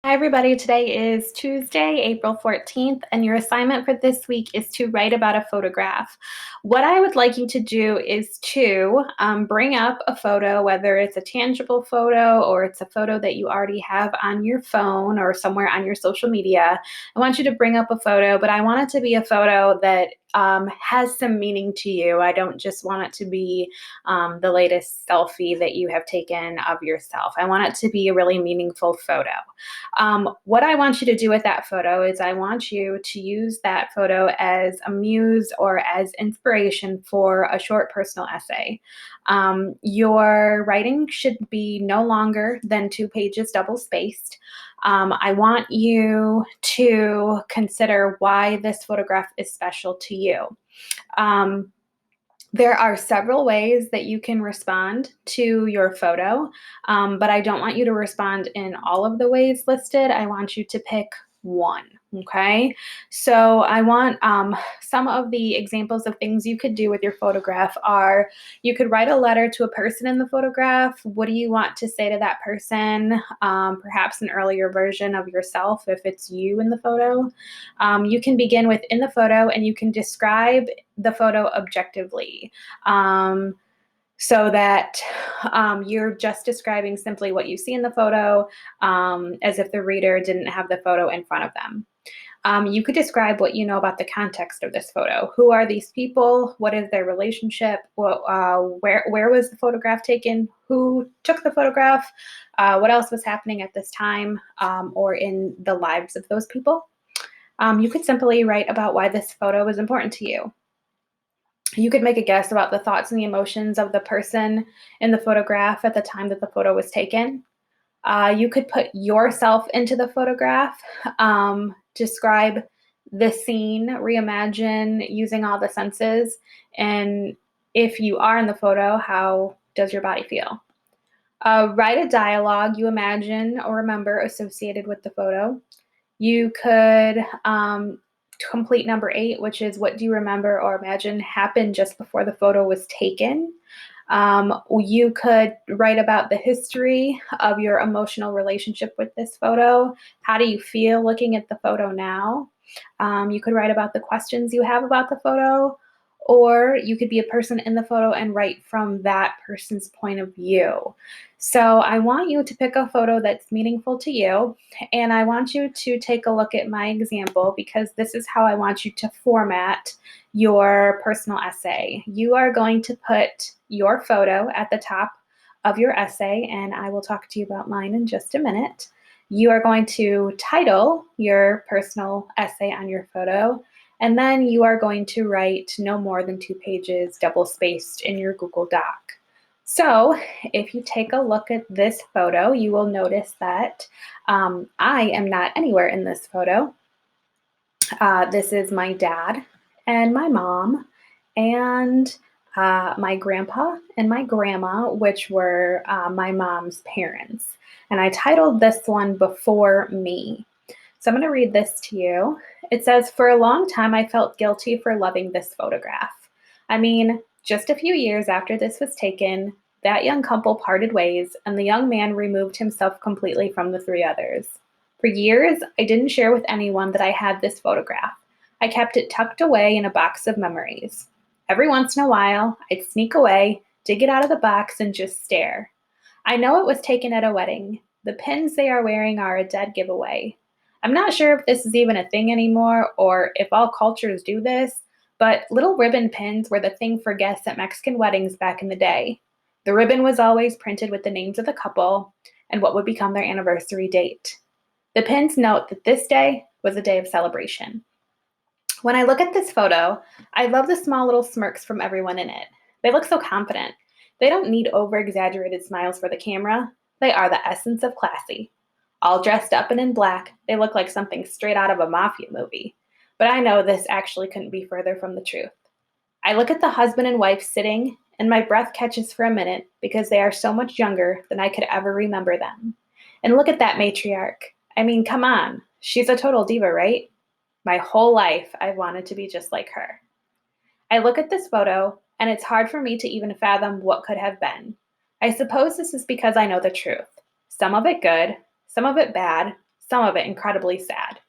Hi, everybody. Today is Tuesday, April 14th, and your assignment for this week is to write about a photograph. What I would like you to do is to bring up a photo, whether it's a tangible photo or it's a photo that you already have on your phone or somewhere on your social media. I want you to bring up a photo, but I want it to be a photo that has some meaning to you. I don't just want it to be the latest selfie that you have taken of yourself. I want it to be a really meaningful photo. What I want you to do with that photo is I want you to use that photo as a muse or as inspiration for a short personal essay. Your writing should be no longer than 2 pages double spaced. I want you to consider why this photograph is special to you. There are several ways that you can respond to your photo, but I don't want you to respond in all of the ways listed. I want you to pick one, okay? So I want some of the examples of things you could do with your photograph are you could write a letter to a person in the photograph. What do you want to say to that person? Perhaps an earlier version of yourself if it's you in the photo. You can begin with in the photo and you can describe the photo objectively. So that you're just describing simply what you see in the photo as if the reader didn't have the photo in front of them. You could describe what you know about the context of this photo. Who are these people? What is their relationship? Where was the photograph taken? Who took the photograph? What else was happening at this time or in the lives of those people? You could simply write about why this photo is important to you. You could make a guess about the thoughts and the emotions of the person in the photograph at the time that the photo was taken. You could put yourself into the photograph, describe the scene, reimagine using all the senses, and if you are in the photo, how does your body feel? Write a dialogue you imagine or remember associated with the photo. You could complete number 8, which is what do you remember or imagine happened just before the photo was taken. You could write about the history of your emotional relationship with this photo. How do you feel looking at the photo now? You could write about the questions you have about the photo, or you could be a person in the photo and write from that person's point of view. So I want you to pick a photo that's meaningful to you, and I want you to take a look at my example because this is how I want you to format your personal essay. You are going to put your photo at the top of your essay, and I will talk to you about mine in just a minute. You are going to title your personal essay on your photo, and then you are going to write no more than 2 pages double spaced in your Google Doc. So if you take a look at this photo, you will notice that I am not anywhere in this photo. This is my dad and my mom and my grandpa and my grandma, which were my mom's parents. And I titled this one Before Me. So I'm going to read this to you. It says, "For a long time, I felt guilty for loving this photograph. I mean, just a few years after this was taken, that young couple parted ways, and the young man removed himself completely from the 3 others. For years, I didn't share with anyone that I had this photograph. I kept it tucked away in a box of memories. Every once in a while, I'd sneak away, dig it out of the box, and just stare. I know it was taken at a wedding. The pins they are wearing are a dead giveaway. I'm not sure if this is even a thing anymore or if all cultures do this, but little ribbon pins were the thing for guests at Mexican weddings back in the day. The ribbon was always printed with the names of the couple and what would become their anniversary date. The pins note that this day was a day of celebration. When I look at this photo, I love the small little smirks from everyone in it. They look so confident. They don't need over-exaggerated smiles for the camera. They are the essence of classy. All dressed up and in black, they look like something straight out of a mafia movie. But I know this actually couldn't be further from the truth. I look at the husband and wife sitting, and my breath catches for a minute because they are so much younger than I could ever remember them. And look at that matriarch. I mean, come on. She's a total diva, right? My whole life, I've wanted to be just like her. I look at this photo, and it's hard for me to even fathom what could have been. I suppose this is because I know the truth. Some of it good, some of it bad, some of it incredibly sad.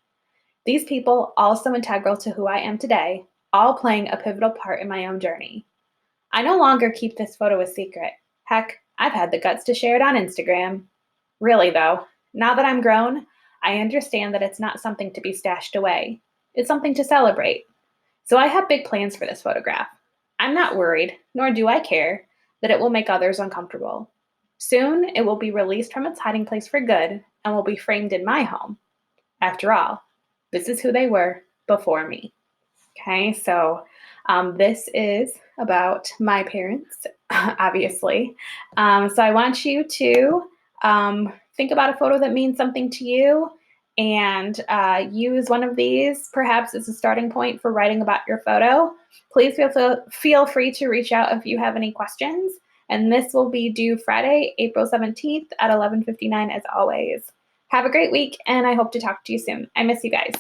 These people, all so integral to who I am today, all playing a pivotal part in my own journey. I no longer keep this photo a secret. Heck, I've had the guts to share it on Instagram. Really, though, now that I'm grown, I understand that it's not something to be stashed away. It's something to celebrate. So I have big plans for this photograph. I'm not worried, nor do I care, that it will make others uncomfortable. Soon, it will be released from its hiding place for good and will be framed in my home. After all, this is who they were before me. Okay, so this is about my parents, obviously. So I want you to think about a photo that means something to you and use one of these perhaps as a starting point for writing about your photo. Please feel free to reach out if you have any questions. And this will be due Friday, April 17th at 11:59 as always. Have a great week, and I hope to talk to you soon. I miss you guys.